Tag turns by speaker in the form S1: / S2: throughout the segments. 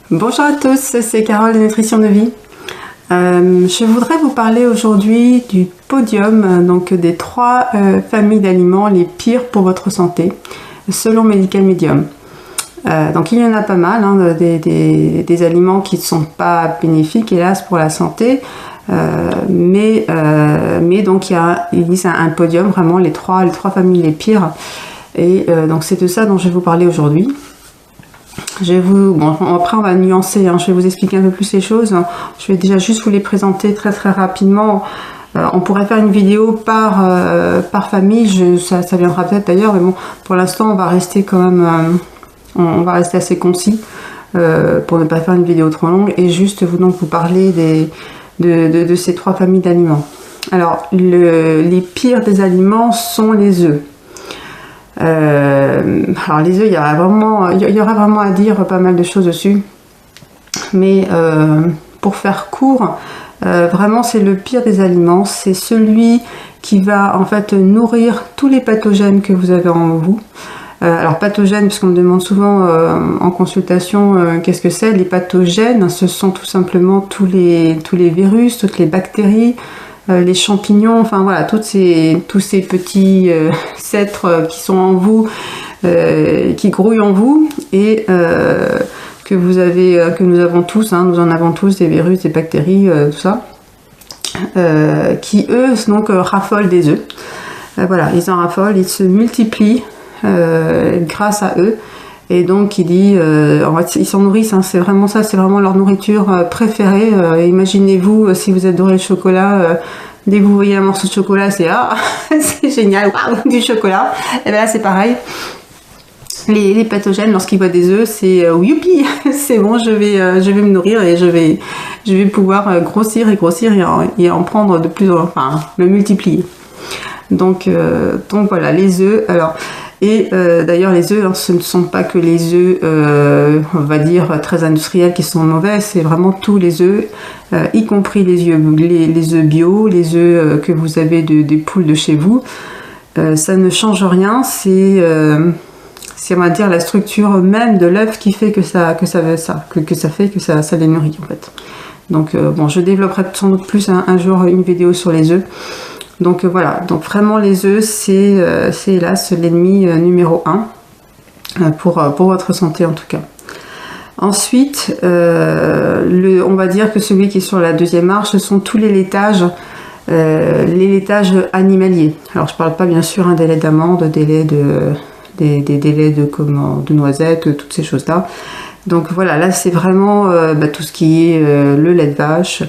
S1: Bonjour à tous, c'est Carole de Nutrition de Vie. Je voudrais vous parler aujourd'hui du podium, donc des 3 familles d'aliments les pires pour votre santé, selon Medical Medium. Donc il y en a pas mal, hein, des aliments qui ne sont pas bénéfiques, hélas, pour la santé, mais donc il existe un podium, vraiment les trois familles les pires, et donc c'est de ça dont je vais vous parler aujourd'hui. Après on va nuancer, hein, je vais vous expliquer un peu plus les choses. Je vais déjà juste vous les présenter très rapidement. On pourrait faire une vidéo par famille, ça viendra peut-être d'ailleurs, mais bon, pour l'instant on va rester quand même, on va rester assez concis pour ne pas faire une vidéo trop longue et juste vous parler de ces 3 familles d'aliments. Alors les pires des aliments sont les œufs. Alors les œufs, il y aura vraiment à dire pas mal de choses dessus, mais pour faire court, vraiment c'est le pire des aliments, c'est celui qui va en fait nourrir tous les pathogènes que vous avez en vous. Alors pathogènes, parce qu'on me demande souvent en consultation qu'est-ce que c'est. Les pathogènes, ce sont tout simplement tous les virus, toutes les bactéries, les champignons, enfin voilà, tous ces petits êtres qui sont en vous, qui grouillent en vous et que nous avons tous, hein, nous en avons tous, des virus, des bactéries, tout ça, qui eux donc raffolent des œufs. Voilà, ils en raffolent, ils se multiplient grâce à eux. Et donc il dit, en fait, ils s'en nourrissent, hein, c'est vraiment ça, c'est vraiment leur nourriture préférée. Imaginez-vous si vous adorez le chocolat, dès que vous voyez un morceau de chocolat, c'est c'est génial, waouh, du chocolat. Et bien là c'est pareil. Les pathogènes, lorsqu'ils voient des œufs, c'est youpi, c'est bon, je vais me nourrir et je vais pouvoir grossir et en prendre de plus en plus, enfin me multiplier. Donc voilà, les œufs. Alors. Et d'ailleurs les œufs, hein, ce ne sont pas que les œufs, on va dire, très industriels qui sont mauvais, c'est vraiment tous les œufs, y compris les œufs bio, les œufs que vous avez des poules de chez vous. Ça ne change rien, c'est on va dire la structure même de l'œuf qui fait que ça les nourrit en fait. Donc bon, je développerai sans doute plus un jour une vidéo sur les œufs. Donc voilà, donc vraiment les œufs, c'est hélas l'ennemi numéro 1 pour votre santé en tout cas. Ensuite, on va dire que celui qui est sur la 2e marche, ce sont tous les laitages animaliers. Alors je parle pas bien sûr des laits d'amande, des laits de noisettes, toutes ces choses-là. Donc voilà, là c'est vraiment tout ce qui est le lait de vache.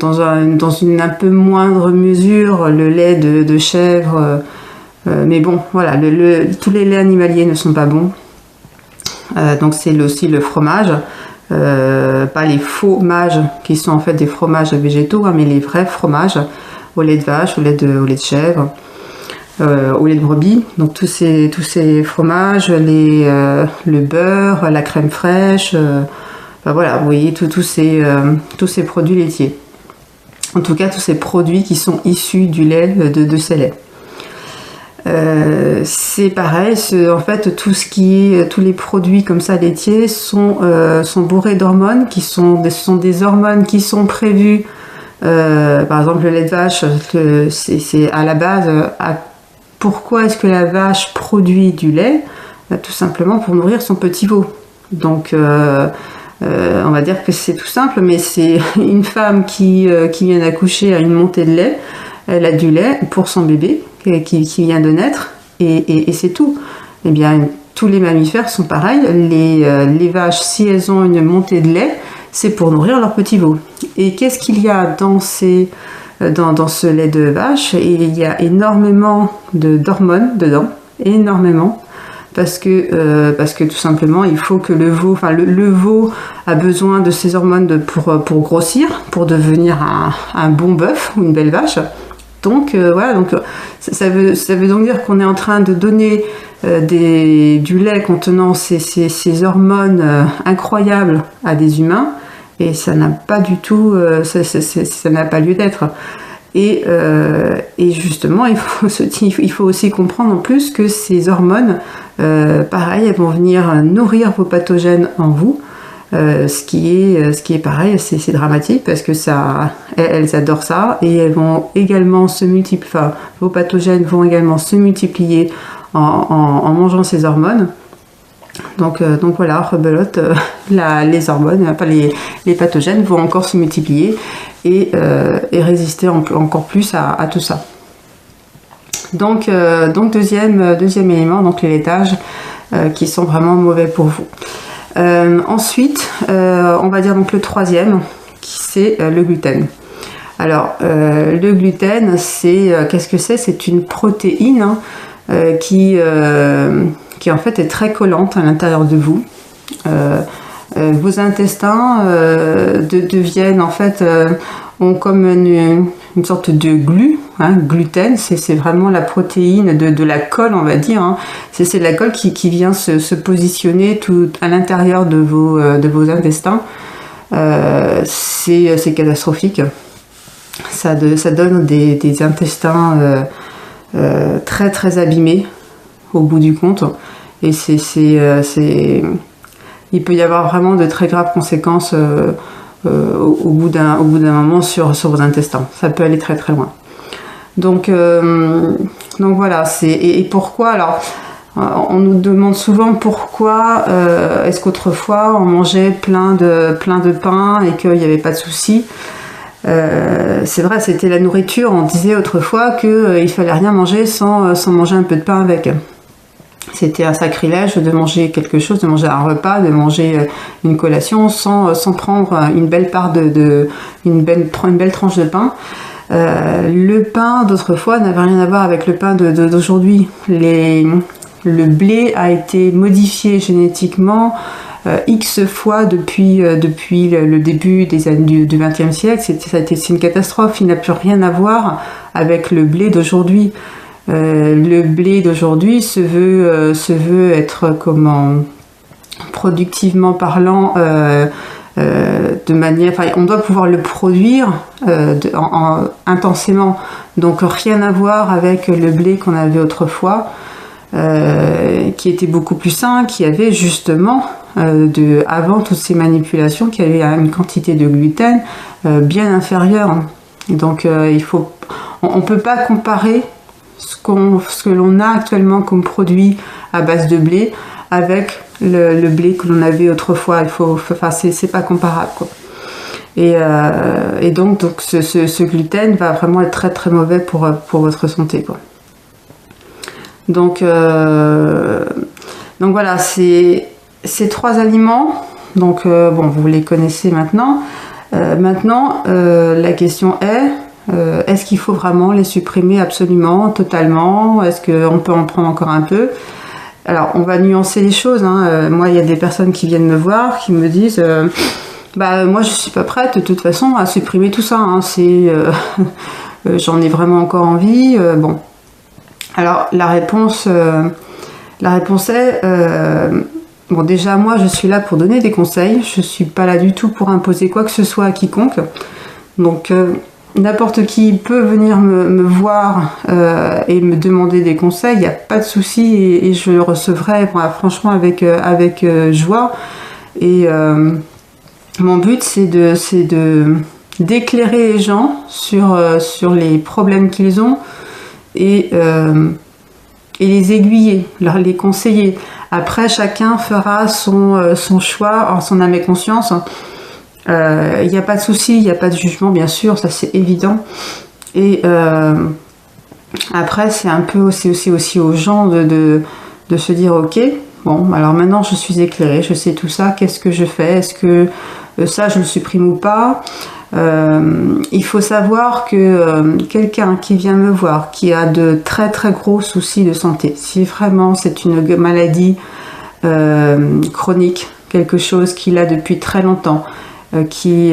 S1: Dans une un peu moindre mesure le lait de chèvre, mais bon voilà, tous les laits animaliers ne sont pas bons. Donc c'est aussi le fromage, pas les faux mages qui sont en fait des fromages végétaux, hein, mais les vrais fromages au lait de vache, au lait de chèvre, au lait de brebis. Donc tous ces fromages, le beurre, la crème fraîche, enfin, voilà, vous voyez tous ces produits laitiers. En tout cas, tous ces produits qui sont issus du lait de ces laits. C'est pareil, en fait, tous les produits comme ça laitiers sont bourrés d'hormones ce sont des hormones qui sont prévues. Par exemple, le lait de vache, c'est à la base. Pourquoi est-ce que la vache produit du lait? Tout simplement pour nourrir son petit veau. Donc on va dire que c'est tout simple, mais c'est une femme qui vient d'accoucher à une montée de lait, elle a du lait pour son bébé qui vient de naître, et c'est tout. Eh bien, tous les mammifères sont pareils, les vaches, si elles ont une montée de lait, c'est pour nourrir leur petit veau. Et qu'est-ce qu'il y a dans ce lait de vache? Il y a énormément d'hormones dedans, énormément. Parce que tout simplement il faut que le veau a besoin de ces hormones pour grossir, pour devenir un bon bœuf ou une belle vache. Donc voilà, donc ça veut donc dire qu'on est en train de donner du lait contenant ces hormones incroyables à des humains, et ça n'a pas du tout, ça n'a pas lieu d'être. Et justement, il faut aussi comprendre en plus que ces hormones, pareil, elles vont venir nourrir vos pathogènes en vous. Ce qui est pareil, c'est dramatique parce que elles adorent ça et elles vont également se multiplier, enfin, vos pathogènes vont également se multiplier en mangeant ces hormones. Donc voilà, rebelote, les hormones, enfin les pathogènes vont encore se multiplier et résister encore plus à tout ça. Donc deuxième élément, donc les laitages qui sont vraiment mauvais pour vous. Ensuite, on va dire donc le troisième, c'est le gluten. Alors, le gluten, qu'est-ce que c'est? C'est une protéine qui en fait est très collante à l'intérieur de vous. Vos intestins deviennent en fait, ont comme une sorte de glu, gluten, c'est vraiment la protéine de la colle, on va dire. C'est la colle qui vient se positionner tout à l'intérieur de vos intestins. C'est catastrophique. Ça donne des intestins très très abîmés au bout du compte. Et il peut y avoir vraiment de très graves conséquences au bout d'un moment sur vos intestins. Ça peut aller très très loin. Donc voilà, et pourquoi alors on nous demande souvent pourquoi est-ce qu'autrefois on mangeait plein de pain et qu'il n'y avait pas de soucis. C'est vrai, c'était la nourriture. On disait autrefois qu'il fallait rien manger sans manger un peu de pain avec. C'était un sacrilège de manger quelque chose, de manger un repas, de manger une collation sans prendre une belle part une belle tranche de pain. Le pain d'autrefois n'avait rien à voir avec le pain d'aujourd'hui. Le blé a été modifié génétiquement X fois depuis le début des années du XXe siècle. C'est une catastrophe. Il n'a plus rien à voir avec le blé d'aujourd'hui. Le blé d'aujourd'hui se veut être productivement parlant, de manière, enfin, on doit pouvoir le produire intensément. Donc rien à voir avec le blé qu'on avait autrefois, qui était beaucoup plus sain, qui avait justement avant toutes ces manipulations, qui avait une quantité de gluten bien inférieure. Donc on peut pas comparer ce que l'on a actuellement comme produit à base de blé avec le blé que l'on avait autrefois. C'est pas comparable, quoi. Et donc ce gluten va vraiment être très très mauvais pour votre santé, quoi. Donc voilà, ces trois aliments, donc vous les connaissez maintenant. Maintenant la question est-ce qu'il faut vraiment les supprimer absolument, totalement? Est-ce qu'on peut en prendre encore un peu? Alors, on va nuancer les choses. Moi, il y a des personnes qui viennent me voir, qui me disent moi, je suis pas prête, de toute façon, à supprimer tout ça. J'en ai vraiment encore envie. Bon. Alors, la réponse est... déjà, moi, je suis là pour donner des conseils. Je suis pas là du tout pour imposer quoi que ce soit à quiconque. Donc... n'importe qui peut venir me voir et me demander des conseils, il n'y a pas de souci et je le recevrai franchement avec joie. Et mon but c'est d'éclairer les gens sur les problèmes qu'ils ont et les aiguiller, les conseiller. Après chacun fera son choix en son âme et conscience. Il n'y a pas de souci, il n'y a pas de jugement, bien sûr, ça c'est évident. Et après, c'est un peu aussi aux gens de se dire ok, bon, alors maintenant je suis éclairée, je sais tout ça, qu'est-ce que je fais? Est-ce que ça je le supprime ou pas? Il faut savoir que quelqu'un qui vient me voir, qui a de très très gros soucis de santé, si vraiment c'est une maladie chronique, quelque chose qu'il a depuis très longtemps, qui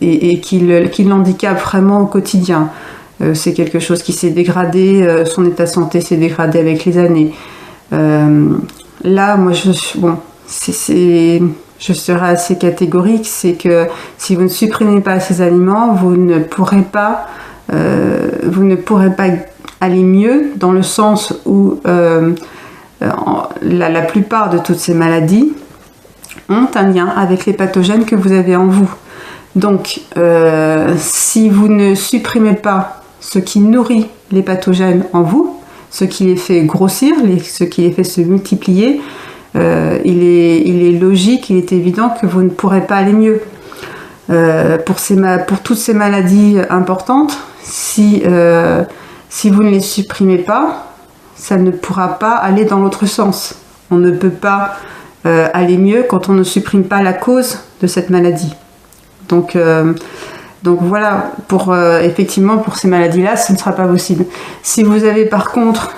S1: l'handicape vraiment au quotidien. C'est quelque chose qui s'est dégradé, son état de santé s'est dégradé avec les années. Là, moi, je serai assez catégorique, c'est que si vous ne supprimez pas ces aliments, vous ne pourrez pas aller mieux, dans le sens où la plupart de toutes ces maladies ont un lien avec les pathogènes que vous avez en vous. Donc, si vous ne supprimez pas ce qui nourrit les pathogènes en vous, ce qui les fait grossir, ce qui les fait se multiplier, il est logique, il est évident que vous ne pourrez pas aller mieux. Pour toutes ces maladies importantes, si vous ne les supprimez pas, ça ne pourra pas aller dans l'autre sens. On ne peut pas aller mieux quand on ne supprime pas la cause de cette maladie. Donc voilà, effectivement, pour ces maladies-là, ce ne sera pas possible. Si vous avez par contre,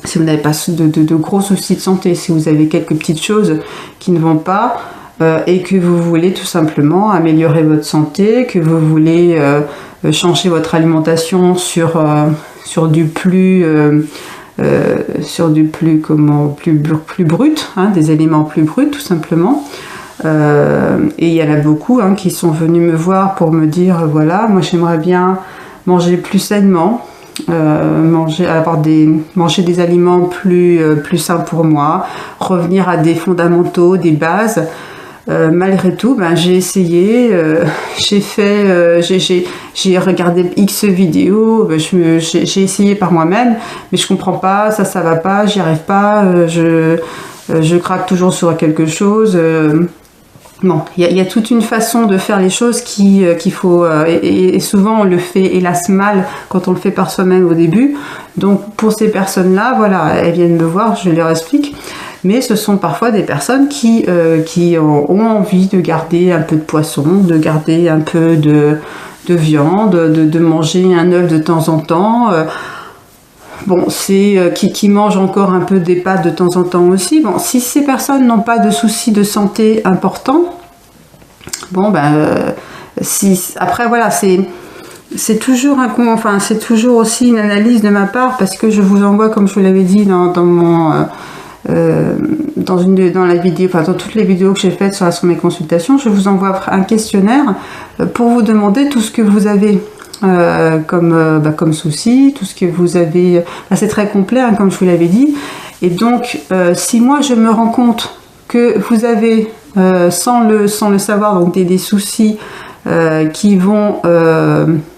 S1: si vous n'avez pas de gros soucis de santé, si vous avez quelques petites choses qui ne vont pas, et que vous voulez tout simplement améliorer votre santé, que vous voulez changer votre alimentation sur du plus brut, hein, des éléments plus bruts tout simplement. Et il y en a beaucoup qui sont venus me voir pour me dire voilà, moi j'aimerais bien manger plus sainement, manger des aliments plus sains pour moi, revenir à des fondamentaux, des bases. Malgré tout, j'ai essayé, j'ai regardé X vidéos, j'ai essayé par moi-même, mais je comprends pas, ça va pas, j'y arrive pas, je craque toujours sur quelque chose. Bon, il y a toute une façon de faire les choses qu'il faut, et souvent on le fait hélas mal quand on le fait par soi-même au début. Donc pour ces personnes-là, voilà, elles viennent me voir, je leur explique. Mais ce sont parfois des personnes qui ont envie de garder un peu de poisson, de garder un peu de viande, de manger un œuf de temps en temps. Qui mangent encore un peu des pâtes de temps en temps aussi. Bon, si ces personnes n'ont pas de soucis de santé importants, après voilà, c'est toujours c'est toujours aussi une analyse de ma part, parce que je vous envoie, comme je vous l'avais dit dans la vidéo, dans toutes les vidéos que j'ai faites sur mes consultations, je vous envoie un questionnaire pour vous demander tout ce que vous avez comme souci, tout ce que vous avez. C'est très complet, comme je vous l'avais dit. Et donc, si moi je me rends compte que vous avez, sans le savoir, donc des soucis qui vont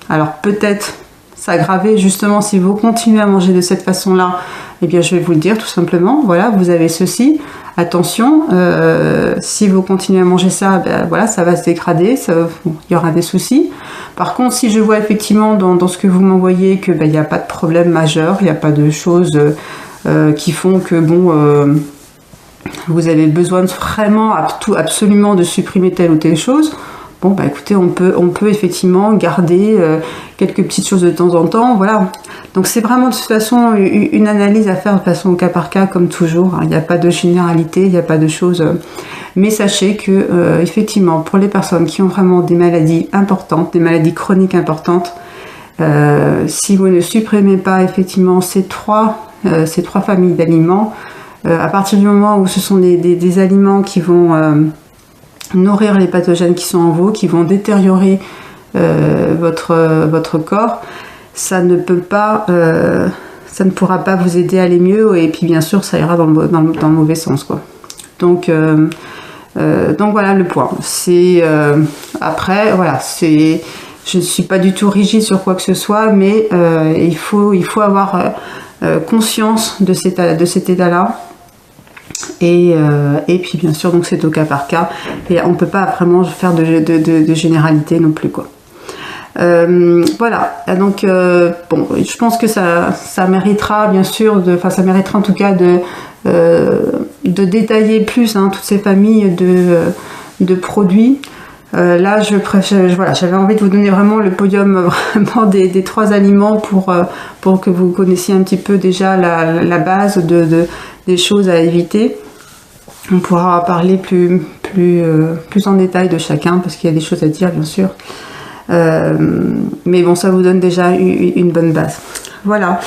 S1: alors peut-être s'aggraver justement si vous continuez à manger de cette façon-là, eh bien je vais vous le dire tout simplement, voilà, vous avez ceci, attention, si vous continuez à manger ça, voilà, ça va se dégrader, il y aura des soucis. Par contre, si je vois effectivement dans ce que vous m'envoyez que il n'y a pas de problème majeur, il n'y a pas de choses qui font que vous avez besoin vraiment absolument de supprimer telle ou telle chose, écoutez, on peut effectivement garder quelques petites choses de temps en temps, voilà. Donc c'est vraiment de toute façon une analyse à faire de façon au cas par cas, comme toujours. Il n'y a pas de généralité, il n'y a pas de choses. Mais sachez que effectivement, pour les personnes qui ont vraiment des maladies importantes, des maladies chroniques importantes, si vous ne supprimez pas effectivement ces trois familles d'aliments, à partir du moment où ce sont des aliments qui vont nourrir les pathogènes qui sont en vous, qui vont détériorer votre corps, ça ne pourra pas vous aider à aller mieux, et puis bien sûr ça ira dans le mauvais sens, quoi. Donc voilà le point. Après voilà, je ne suis pas du tout rigide sur quoi que ce soit, mais il faut avoir conscience de cet état-là. Et puis bien sûr, donc c'est au cas par cas, et on ne peut pas vraiment faire de généralité non plus, quoi. Voilà, donc je pense que ça méritera bien sûr, ça méritera en tout cas de détailler plus toutes ces familles de produits. Là, j'avais envie de vous donner vraiment le podium vraiment des trois aliments pour que vous connaissiez un petit peu déjà la base des choses à éviter. On pourra parler plus en détail de chacun, parce qu'il y a des choses à dire bien sûr. Mais bon, ça vous donne déjà une bonne base. Voilà.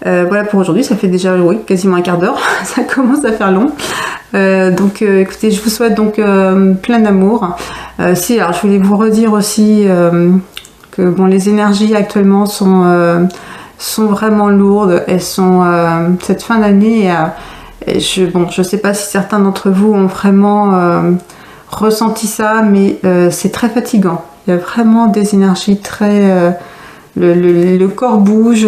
S1: Voilà pour aujourd'hui, ça fait déjà quasiment un quart d'heure, ça commence à faire long. Écoutez, je vous souhaite donc plein d'amour. Alors je voulais vous redire aussi que bon, les énergies actuellement sont vraiment lourdes. Elles sont cette fin d'année. Je sais pas si certains d'entre vous ont vraiment ressenti ça, mais c'est très fatigant. Il y a vraiment des énergies très... le corps bouge,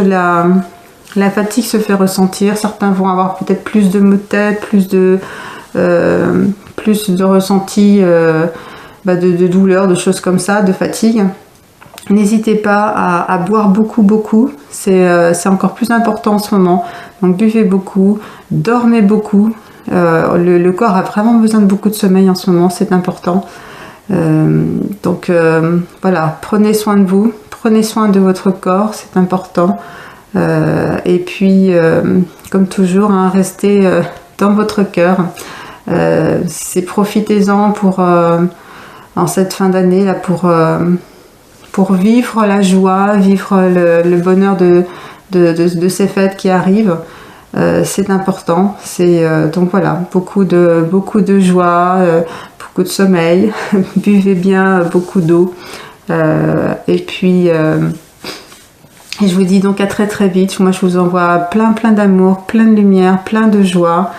S1: la fatigue se fait ressentir. Certains vont avoir peut-être plus de maux de tête, plus de ressentis de douleur, de choses comme ça, de fatigue. N'hésitez pas à boire beaucoup. C'est encore plus important en ce moment. Donc buvez beaucoup, dormez beaucoup. Le corps a vraiment besoin de beaucoup de sommeil en ce moment, c'est important. Voilà, prenez soin de vous, prenez soin de votre corps, c'est important. Et puis, comme toujours, hein, restez dans votre cœur. Profitez-en en cette fin d'année là pour vivre la joie, vivre le bonheur de ces fêtes qui arrivent. C'est important. Donc voilà, beaucoup de joie, beaucoup de sommeil. Buvez bien beaucoup d'eau. Et puis et je vous dis donc à très vite. Moi je vous envoie plein d'amour, plein de lumière, plein de joie.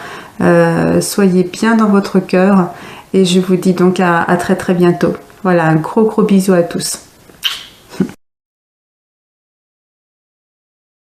S1: Soyez bien dans votre cœur et je vous dis donc à très bientôt. Voilà, un gros bisou à tous.